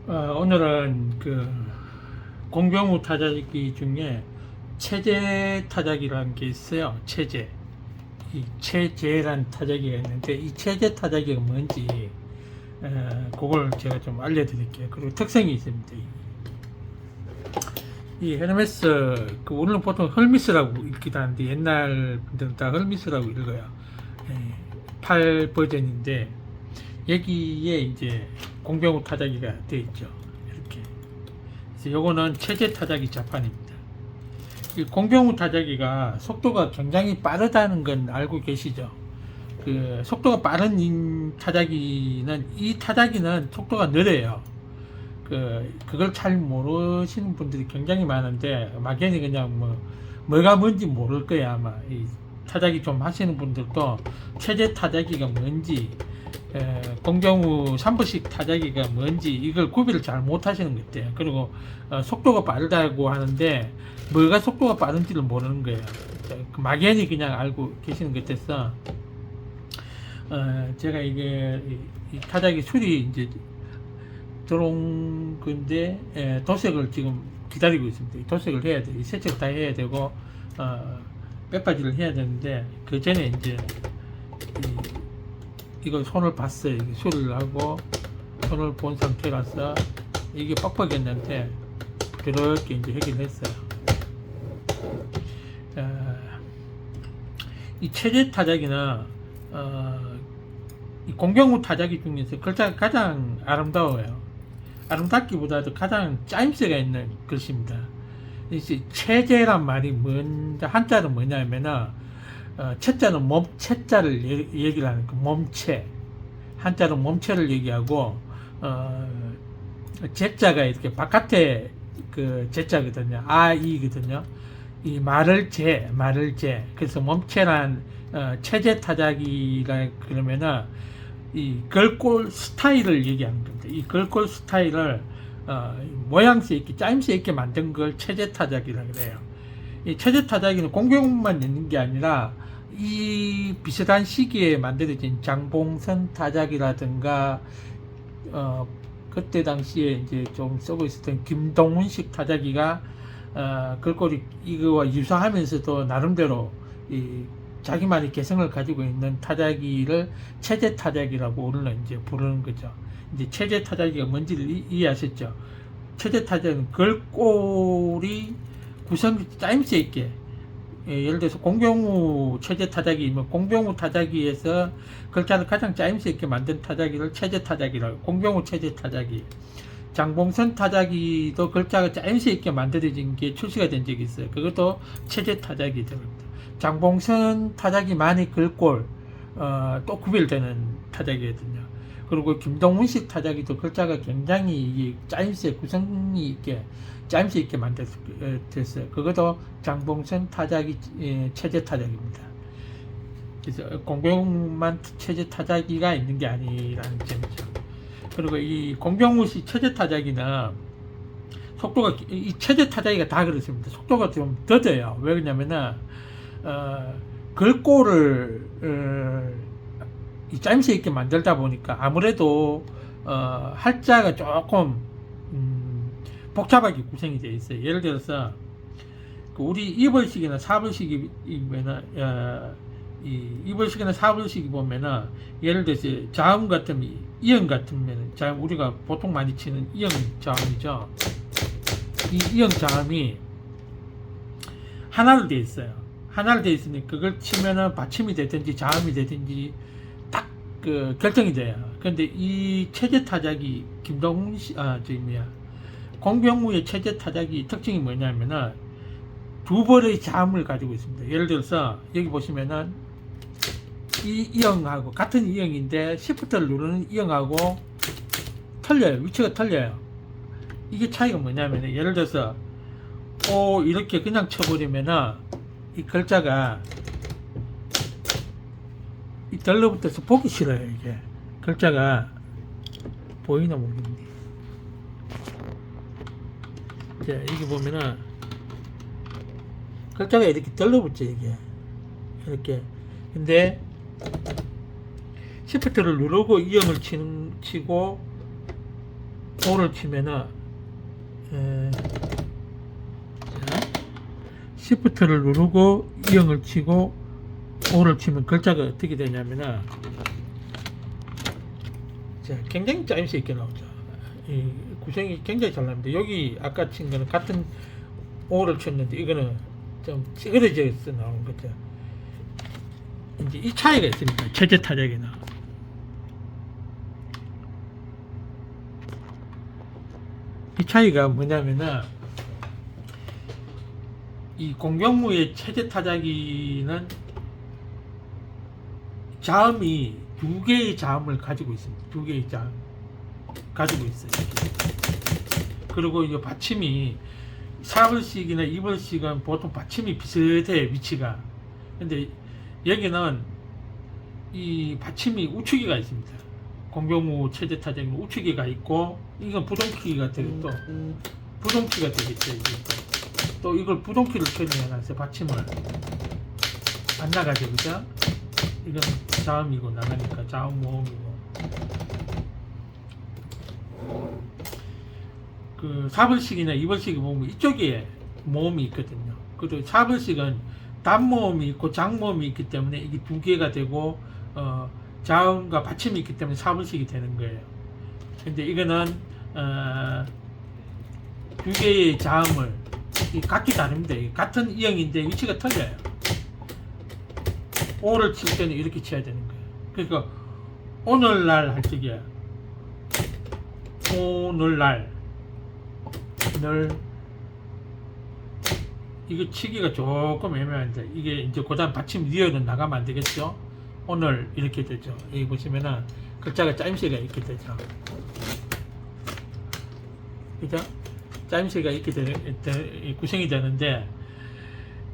오늘은 그 공병우 타자기 중에 체제 타자기라는 게 있어요. 체제. 이 체제란 타자기가 있는데 이 체제 타자기가 뭔지 그걸 제가 좀 알려드릴게요. 그리고 특성이 있습니다. 이 헤르메스 우리는 보통 헐미스라고 읽기도 하는데 옛날 분들은 다 헐미스라고 읽어요. 8 버전인데 여기에 이제 공병우 타자기가 되어 있죠. 이렇게. 그래서 요거는 체제 타자기 자판입니다. 이 공병우 타자기가 속도가 굉장히 빠르다는 건 알고 계시죠? 그 속도가 빠른 타자기는 이 타자기는 속도가 느려요. 그걸 잘 모르시는 분들이 굉장히 많은데 막연히 그냥 뭐가 뭔지 모를 거야. 아마 이 타자기 좀 하시는 분들도 체제 타자기가 뭔지 공병우 3부식 타자기가 뭔지 이걸 구별을 잘 못하시는 것 같아요. 그리고 속도가 빠르다고 하는데 뭐가 속도가 빠른지를 모르는 거예요. 막연히 그냥 알고 계시는 것 같아서 제가 이게 이 타자기 수리 이제 들어온 건데 도색을 지금 기다리고 있습니다. 도색을 해야 돼. 세척 다 해야 되고 빼빠지를 해야 되는데 그 전에 이제 이걸 손을 봤어요. 이게 수리를 하고 손을 본 상태라서 이게 빡빡했는데 그렇게 이제 해결했어요. 이 체제 타자기는 이 공병우 타자기 중에서 글자가 가장 아름다워요. 아름답기보다도 가장 짜임새가 있는 글씨입니다. 체제란 말이 한자는 뭐냐면은 채자는 몸체자를 얘기를 하는 그 몸체, 한자는 몸체를 얘기하고 제자가 이렇게 바깥에 그 제자거든요. 아이거든요. 이 말을 제 그래서 몸체란 체제 타자기라 그러면은 이 걸골 스타일을 얘기하는 겁니다. 이 걸골 스타일을 모양새 있게 짜임새 있게 만든 걸 체제 타자기라 그래요. 이 체제 타자기는 공병우만 있는 게 아니라 이 비슷한 시기에 만들어진 장봉선 타자기라든가 그때 당시에 이제 좀 쓰고 있었던 김동훈식 타자기가 걸골이 이거와 유사하면서도 나름대로 이 자기만의 개성을 가지고 있는 타자기를 체제 타자기라고 우리는 이제 부르는 거죠. 이제 체제 타자기가 뭔지를 이해하셨죠? 체제 타자기는 걸골이 구성 짜임새 있게 예를 들어서 공병우 체제 타자기면 공병우 타자기에서 글자를 가장 짜임새 있게 만든 타자기를 체제 타자기라고 공병우 체제 타자기. 장봉선 타자기도 글자가 짜임새 있게 만들어진 게 출시가 된 적이 있어요. 그것도 체제 타자기 들어갑니다. 장봉선 타자기만이 글꼴 또 구별되는 타자기거든요. 그리고 김동훈식 타자기도 글자가 굉장히 짜임새 구성이 있게 짜임새 있게 만들었어요. 그것도 장봉선 타자기 체제 타자기입니다. 그래서 공병우만 체제 타자기가 있는 게 아니라는 점이죠. 그리고 이 공병우식 체제 타자기는 속도가 이 체제 타자기가 다 그렇습니다. 속도가 좀 더뎌요. 왜 그러냐면은 글꼴을 이 짜임새 있게 만들다 보니까 아무래도 할자가 조금 복잡하게 구성이 되어 있어요. 예를 들어서 우리 2벌식이나 4벌식이면은 이 2벌식이나 4벌식이 보면은 예를 들어서 자음 같으면 이음 같으면 자음 우리가 보통 많이 치는 이음 자음이죠. 이 이음 자음이 하나로 되어 있어요. 하나로 되어 있으니 그걸 치면은 받침이 되든지 자음이 되든지 딱 그 결정이 돼요. 그런데 이 체제 타자기 김동훈 공병우의 체제 타자기 특징이 뭐냐면은 두 벌의 자음을 가지고 있습니다. 예를 들어서 여기 보시면은 이 이형하고 같은 이형인데 시프트를 누르는 이형하고 틀려요. 위치가 틀려요. 이게 차이가 뭐냐면은 예를 들어서 오 이렇게 그냥 쳐버리면은 이 글자가 이 달러붙어서 보기 싫어요. 이게 글자가 보이나 모르겠네. 자 여기 보면은 글자가 이렇게 달러붙죠. 이게 이렇게. 근데 시프트를 누르고 이형을 치고 O를 치면은 Shift를 누르고 2형을 치고 O를 치면 글자가 어떻게 되냐면은 자, 굉장히 짜임새 있게 나오죠. 이 구성이 굉장히 잘 나옵니다. 여기 아까 친 거는 같은 O를 쳤는데 이거는 좀 찌그러져서 나오는 거죠. 이제 이 차이가 있습니다. 체제 타작이나 이 차이가 뭐냐면은 이 공병무의 체제 타자기는 자음이 두 개의 자음을 가지고 있습니다. 두 개의 자음 가지고 있어요. 그리고 이 받침이 4벌씩이나 2벌씩은 보통 받침이 비슷해요, 위치가. 근데 여기는 이 받침이 우측이가 있습니다. 공병무 체제 타자기는 우측이가 있고 이건 부동키가 되고 또 부동키가 되겠죠. 이게 또 이걸 부동키를 처리해놨어요. 받침을 안 나가죠, 그죠? 이건 자음이고 나가니까 자음 모음이고. 그 4벌씩이나 2벌씩이 보면 이쪽에 모음이 있거든요. 그리고 4벌씩은 단모음이 있고 장모음이 있기 때문에 이게 두 개가 되고 자음과 받침이 있기 때문에 4벌씩이 되는 거예요. 근데 이거는 두 개의 자음을 각기 다릅니다. 같은 이형인데 위치가 틀려요. O를 칠 때는 이렇게 쳐야 되는 거예요. 그러니까 오늘날 할 적에 오늘날 늘 이거 치기가 조금 애매한데 이게 이제 그다음 받침 위에는 나가면 안 되겠죠. 오늘 이렇게 되죠. 여기 보시면은 글자가 짜임새가 이렇게 되죠. 그죠? 짜임새가 이렇게 구성이 되는데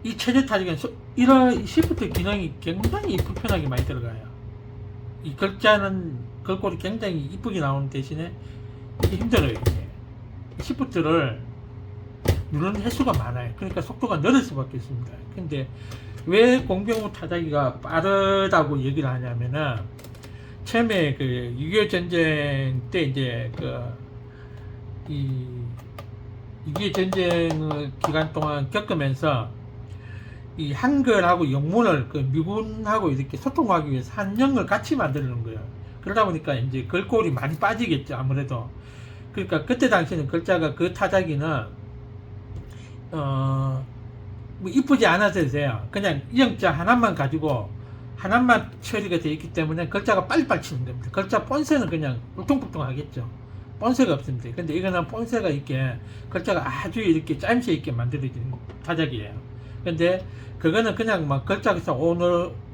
이 체제 타직은 이런 시프트 기능이 굉장히 불편하게 많이 들어가요. 이 글자는 글꼴이 굉장히 이쁘게 나오는 대신에 이게 힘들어요. 이게. 시프트를 누르는 횟수가 많아요. 그러니까 속도가 느릴 수밖에 없습니다. 근데 왜 공병무 타자기가 빠르다고 얘기를 하냐면은 처음에 그 6.25 전쟁 때 이제 이 6.25 전쟁 기간 동안 겪으면서 이 한글하고 영문을 그 미군하고 이렇게 소통하기 위해서 한영을 같이 만드는 거예요. 그러다 보니까 이제 글꼴이 많이 빠지겠죠, 아무래도. 그러니까 그때 당시에는 글자가 그 타자기는 뭐 이쁘지 않아도 돼요. 그냥 이형자 하나만 가지고 하나만 처리가 되어 있기 때문에 글자가 빨리빨리 치는 겁니다. 글자 본새는 그냥 울퉁불퉁 하겠죠. 본새가 없습니다. 근데 이거는 본새가 있게 글자가 아주 이렇게 짜임새 있게 만들어진 타작이에요. 근데 그거는 그냥 막 글자에서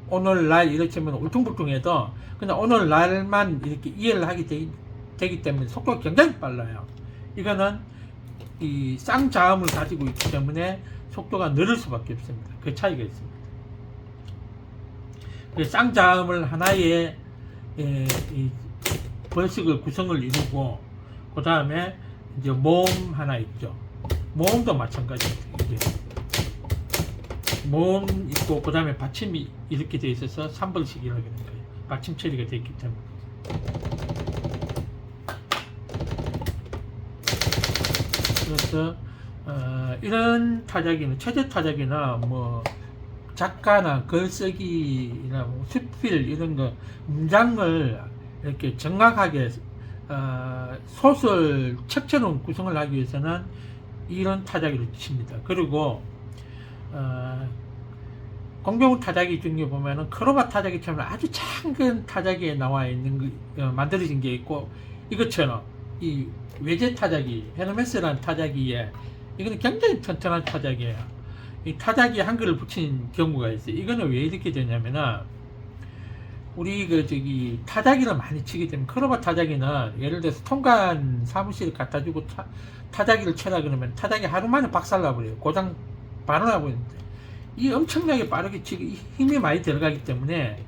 오늘날 이렇게 치면 울퉁불퉁해도 그냥 오늘날만 이렇게 이해를 하게 되기 때문에 속도가 굉장히 빨라요. 이거는 이 쌍자음을 가지고 있기 때문에 속도가 느릴 수밖에 없습니다. 그 차이가 있습니다. 쌍자음을 하나의 이 벌칙을 구성을 이루고 그 다음에 이제 모음 하나 있죠. 모음도 마찬가지입니다. 이게 모음 있고 그 다음에 받침이 이렇게 되어 있어서 3벌씩이라고 하는 거예요. 받침 처리가 되어 있기 때문에. 그래서 이런 타자기는 체제 타자기나 뭐 작가나 글쓰기나 뭐 수필 이런 거 문장을 이렇게 정확하게 소설 책처럼 구성을 하기 위해서는 이런 타자기를 칩니다. 그리고 공병무 타자기 중에 보면은 크로바 타자기처럼 아주 작은 타자기에 나와 있는 만들어진 게 있고 이것처럼 이 외제 타자기 헤르메스라는 타자기에 이거는 굉장히 튼튼한 타자기예요. 이 타자기에 한글을 붙인 경우가 있어요. 이거는 왜 이렇게 되냐면은 우리 타자기를 많이 치기 때문에 크로바 타자기는 예를 들어서 통관 사무실에 갖다 주고 타자기를 쳐라 그러면 타자기 하루 만에 박살나버려요. 고장 바로 나버리는데 이 엄청나게 빠르게 치기 힘이 많이 들어가기 때문에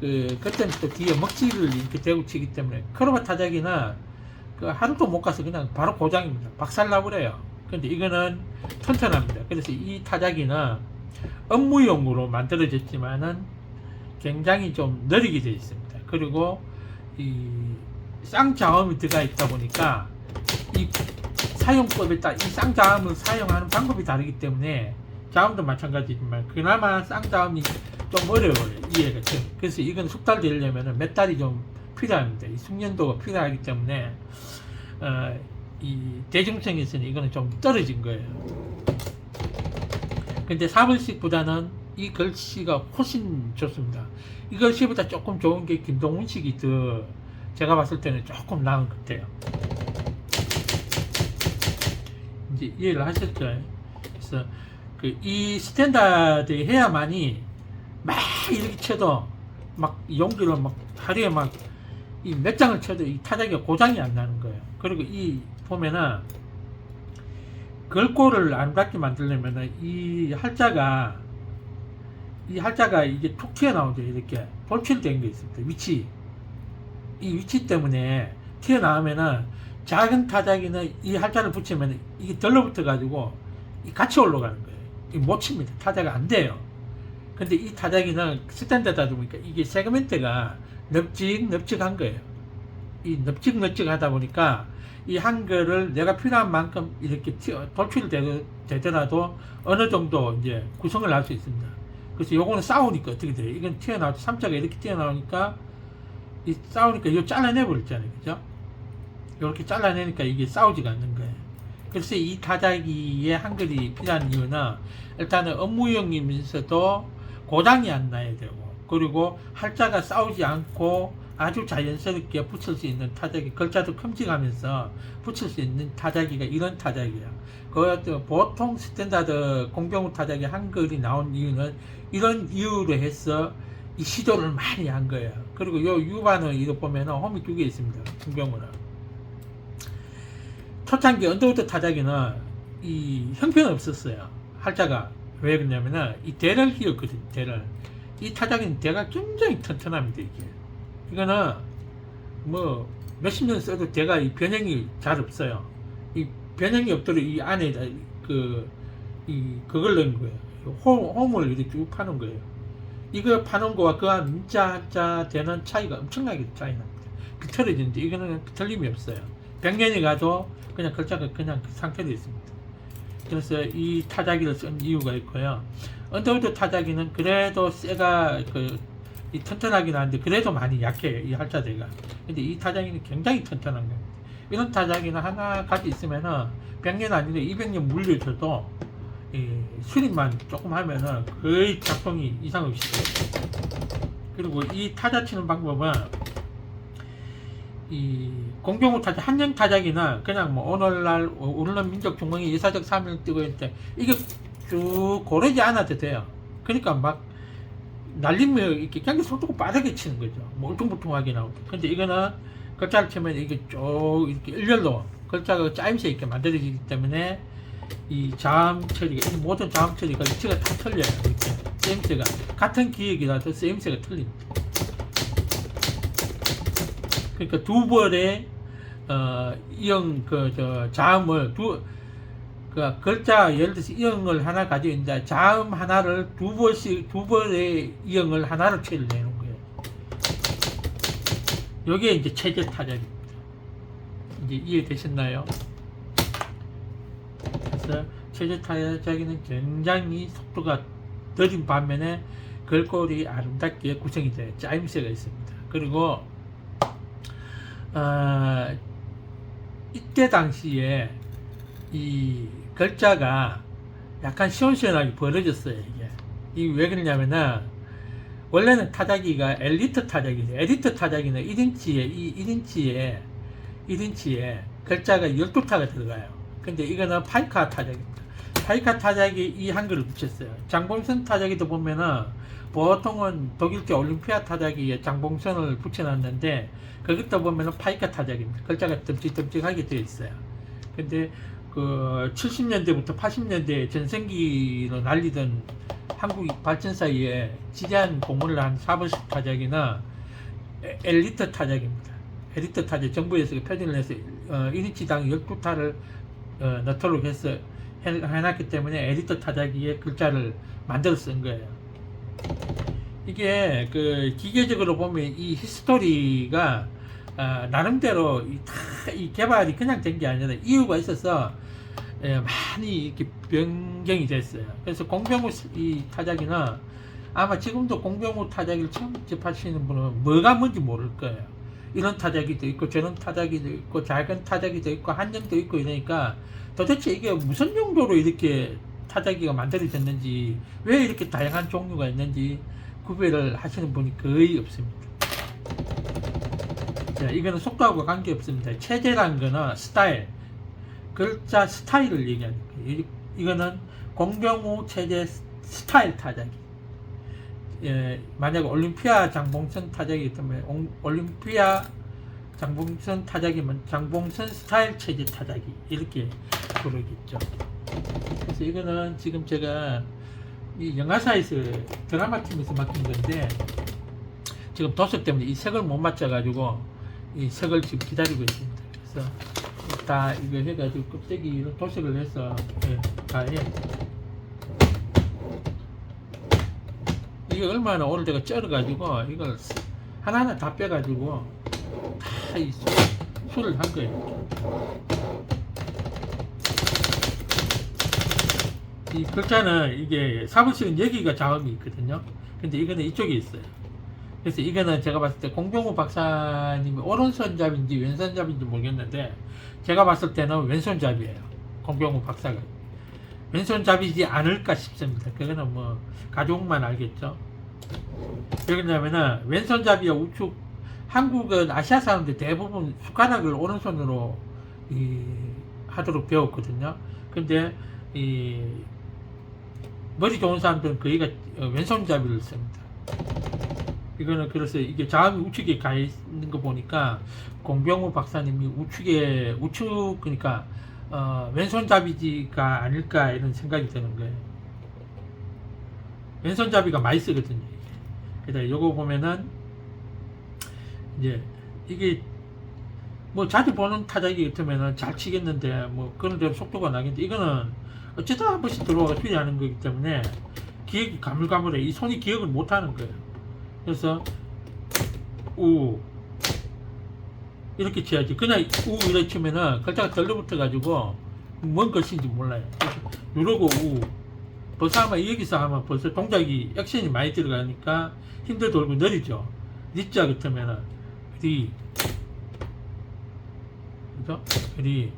그때는 또 뒤에 먹지를 이렇게 대고 치기 때문에 크로바 타자기는 하루도 못 가서 그냥 바로 고장입니다. 박살나버려요. 근데 이거는 튼튼합니다. 그래서 이 타자기는 업무용으로 만들어졌지만은 굉장히 좀 느리게 되어 있습니다. 그리고 이 쌍자음이 들어가 있다 보니까 이 사용법에 따라 이 쌍자음을 사용하는 방법이 다르기 때문에 자음도 마찬가지지만 그나마 쌍자음이 좀 어려워요. 이해가 좀. 그래서 이건 숙달되려면 몇 달이 좀 필요합니다. 이 숙련도가 필요하기 때문에 이 대중성에서는 이거는 좀 떨어진 거예요. 근데 사벌식보다는 이 글씨가 훨씬 좋습니다. 이 글씨보다 조금 좋은 게 김동훈식이 더 제가 봤을 때는 조금 나은 것 같아요. 이제 이해를 하셨죠? 그래서 이 스탠다드 해야만이 막 이렇게 쳐도 막 용기를 막 하루에 막 이 몇 장을 쳐도 이 타자기가 고장이 안 나는 거예요. 그리고 이 보면은 걸골을 아름답게 만들려면은 이 할자가 이게 툭 튀어나오죠. 이렇게 돌출된 게 있습니다. 이 위치 때문에 튀어나오면은 작은 타자기는 이 할자를 붙이면 이게 덜러붙어 가지고 같이 올라가는 거예요. 못 칩니다. 타자가 안 돼요. 근데 이 타자기는 스탠다드다 보니까 이게 세그멘트가 넓직넓직한 거예요. 이 넓직넓직하다 보니까 이 한글을 내가 필요한 만큼 이렇게 돌출되더라도 어느 정도 이제 구성을 할 수 있습니다. 그래서 요거는 싸우니까 어떻게 돼요? 이건 튀어나오죠. 삼자가 이렇게 튀어나오니까 이 싸우니까 이거 잘라내 버렸잖아요. 그죠? 이렇게 잘라내니까 이게 싸우지가 않는 거예요. 그래서 이 타자기의 한글이 필요한 이유는 일단은 업무용이면서도 고장이 안 나야 되고, 그리고 할자가 싸우지 않고 아주 자연스럽게 붙일 수 있는 타자기, 글자도 큼직하면서 붙일 수 있는 타자기가 이런 타자기야. 보통 스탠다드 공병우 타자기 한글이 나온 이유는 이런 이유로 해서 이 시도를 많이 한 거예요. 그리고 요 유반은 이거 보면은 홈이 두 개 있습니다. 공병우는. 초창기 언더우드 타자기는 이 형편이 없었어요. 할자가. 왜 그러냐면은 이 대를 휘었거든요. 대를. 이 타자기는 대가 굉장히 튼튼합니다. 이거는 뭐 몇십 년 써도 대가 이 변형이 잘 없어요. 이 변형이 없도록 이 안에 그걸 넣은 거예요. 홈을 이렇게 쭉 파는 거예요. 이거 파는 거와 그 안 문자 한자 되는 차이가 엄청나게 차이 납니다. 비틀어지는데 이거는 비틀림이 없어요. 100년이 가도 그냥 글자가 그냥 그 상태로 있습니다. 그래서 이 타자기를 쓴 이유가 있고요. 언더우드 타자기는 그래도 쇠가 이 튼튼하긴 한데 그래도 많이 약해요. 이 할자대가. 근데 이 타자기는 굉장히 튼튼한 겁니다. 이런 타자기는 하나 가지 있으면은 100년 아니고 200년 물려줘도 수립만 조금 하면은 거의 작동이 이상 없이 돼요. 그리고 이 타자 치는 방법은 이 공병우 타자, 한영 타자기는 그냥 뭐 오늘날 우리는 민족 중앙이 예사적 사명을 띄고 있는데 이게 쭉 고르지 않아도 돼요. 그러니까 막 날리면 이렇게 그냥 속도가 빠르게 치는 거죠. 뭐 울퉁불퉁하게 나오고. 근데 이거는 글자를 치면 이게 쭉 이렇게 일렬로 글자가 짜임새 있게 만들어지기 때문에 이 자음 처리가, 이 모든 자음 처리가 위치가 다 틀려요. 이렇게 쓰임새가 같은 기획이라도 쓰임새가 틀립니다. 그러니까 두 벌의 이형 자음을 글자 예를 들어서 이형을 하나 가지고 있는데 자음 하나를 두 벌의 이형을 하나로 처리를 내는 거예요. 요게 이제 체제 타자입니다. 이제 이해되셨나요? 그래서 체제 타자기는 굉장히 속도가 느린 반면에 글꼴이 아름답게 구성이 돼요. 짜임새가 있습니다. 그리고 이때 당시에 이 글자가 약간 시원시원하게 벌어졌어요. 이게 왜 그러냐면은 원래는 타자기가 엘리트 타자기죠. 엘리트 타자기는 1인치에 글자가 12타가 들어가요. 근데 이거는 파이카 타자기입니다. 파이카 타자기 이 한글을 붙였어요. 장봉선 타자기도 보면은 보통은 독일제 올림피아 타자기에 장봉선을 붙여놨는데 그것도 보면은 파이카 타자기입니다. 글자가 듬직듬직하게 되어 있어요. 근데 그 70년대부터 80년대 전성기로 날리던 한국 발전사에 지대한 공헌을 한 사버식 타자기나 엘리트 타자기입니다. 엘리트 타자 정부에서 표준을 해서 1인치당 12타를 넣도록 해서 해놨기 때문에 엘리트 타자기의 글자를 만들어 쓴 거예요. 이게 그 기계적으로 보면 이 히스토리가 나름대로 다 이 개발이 그냥 된 게 아니라 이유가 있어서 많이 이렇게 변경이 됐어요. 그래서 공병호 이 타자기는 아마 지금도 공병호 타자기를 처음 접하시는 분은 뭐가 뭔지 모를 거예요. 이런 타자기도 있고 저런 타자기도 있고 작은 타자기도 있고 한정도 있고 이러니까 도대체 이게 무슨 용도로 이렇게 타자기가 만들어졌는지 왜 이렇게 다양한 종류가 있는지 구별을 하시는 분이 거의 없습니다. 자, 이거는 속도하고 관계없습니다. 체제란 거는 스타일, 글자 스타일을 얘기하는 거예요. 이거는 공병호 체제 스타일 타자기. 만약 올림피아 장봉선 타자기 때문에 올림피아 장봉선 타자기면 장봉선 스타일 체제 타자기 이렇게 부르겠죠. 그래서 이거는 지금 제가 이 영화사에서 드라마 팀에서 맡긴 건데 지금 도색 때문에 이 색을 못 맞춰가지고 이 색을 지금 기다리고 있습니다. 그래서 다 이거 해가지고 껍데기로 도색을 해서 가에 이게 얼마나 오래돼가 쩔어가지고 이걸 하나하나 다 빼가지고 다 이 술을 한 거예요. 이 글자는 이게 사무실은 여기가 자음이 있거든요. 근데 이거는 이쪽에 있어요. 그래서 이거는 제가 봤을 때 공병호 박사님이 오른손잡인지 왼손잡인지 모르겠는데 제가 봤을 때는 왼손잡이에요. 공병호 박사가 왼손잡이지 않을까 싶습니다. 그거는 뭐 가족만 알겠죠. 왜 그러냐면은 왼손잡이와 우측 한국은 아시아 사람들 대부분 숟가락을 오른손으로 하도록 배웠거든요. 근데 머리 좋은 사람들은 거의가 왼손잡이를 씁니다. 이거는 그래서 이게 자음이 우측에 가 있는 거 보니까 공병호 박사님이 우측 그러니까 왼손잡이가 아닐까 이런 생각이 드는 거예요. 왼손잡이가 많이 쓰거든요. 그래서 요거 보면은 이제 이게 뭐 자주 보는 타자기 같으면은 잘 치겠는데 뭐 그런 대로 속도가 나겠는데 이거는 어쩌다 한 번씩 들어와가 투리하는 거기 때문에 기억이 가물가물해. 이 손이 기억을 못 하는 거예요. 그래서 우 이렇게 쳐야지. 그냥 우 이렇게 치면은 글자가 덜러붙어 가지고 뭔 것인지 몰라요. 누르고 우 벌써 아마 여기서 아마 벌써 동작이 액션이 많이 들어가니까 힘들 돌고 느리죠. 니자 같으면은 리 그죠? 리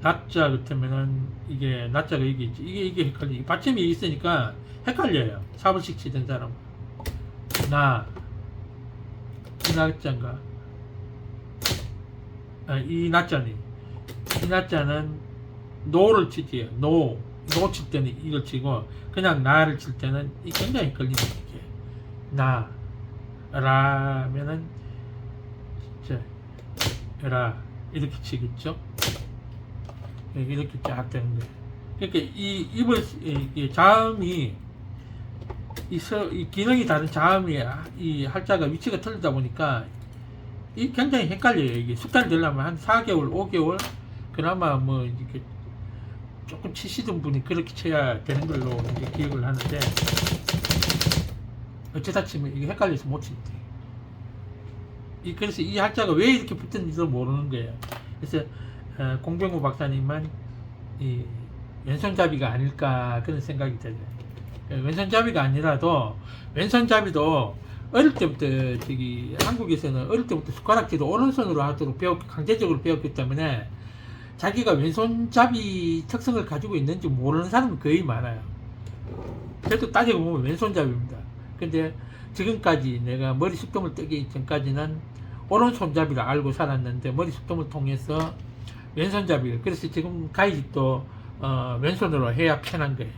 나자 같으면은 이게 나자가 여기 있지. 이게 헷갈리. 받침이 있으니까 헷갈려요. 사불식 치던 사람. 이 나자인가? 이 나자니. 이 나자는 노를 치지요. 노 칠 때는 이걸 치고 그냥 나를 칠 때는 이 굉장히 헷갈리는 게 라면은 라 이렇게 치겠죠. 이렇게 쫙 되는 거예요. 그러니까 이 자음이 이 기능이 다른 자음이 이 할자가 위치가 틀리다 보니까 이 굉장히 헷갈려요. 이게 숙달이 되려면 한 4개월, 5개월 그나마 뭐 이렇게 조금 치시던 분이 그렇게 쳐야 되는 걸로 이제 기억을 하는데 어쩌다 치면 이게 헷갈려서 못 칩니다. 그래서 이 할자가 왜 이렇게 붙었는지도 모르는 거예요. 그래서 공병호 박사님은 이 왼손잡이가 아닐까 그런 생각이 들어요. 왼손잡이가 아니라도 왼손잡이도 어릴 때부터 한국에서는 어릴 때부터 숟가락질을 오른손으로 하도록 강제적으로 배웠기 때문에 자기가 왼손잡이 특성을 가지고 있는지 모르는 사람이 거의 많아요. 그래도 따지고 보면 왼손잡이입니다. 근데 지금까지 내가 머리 숙dom을 뜨기 전까지는 오른손잡이를 알고 살았는데 머리 숙dom을 통해서 왼손잡이. 그래서 지금 가이직도 왼손으로 해야 편한 거예요.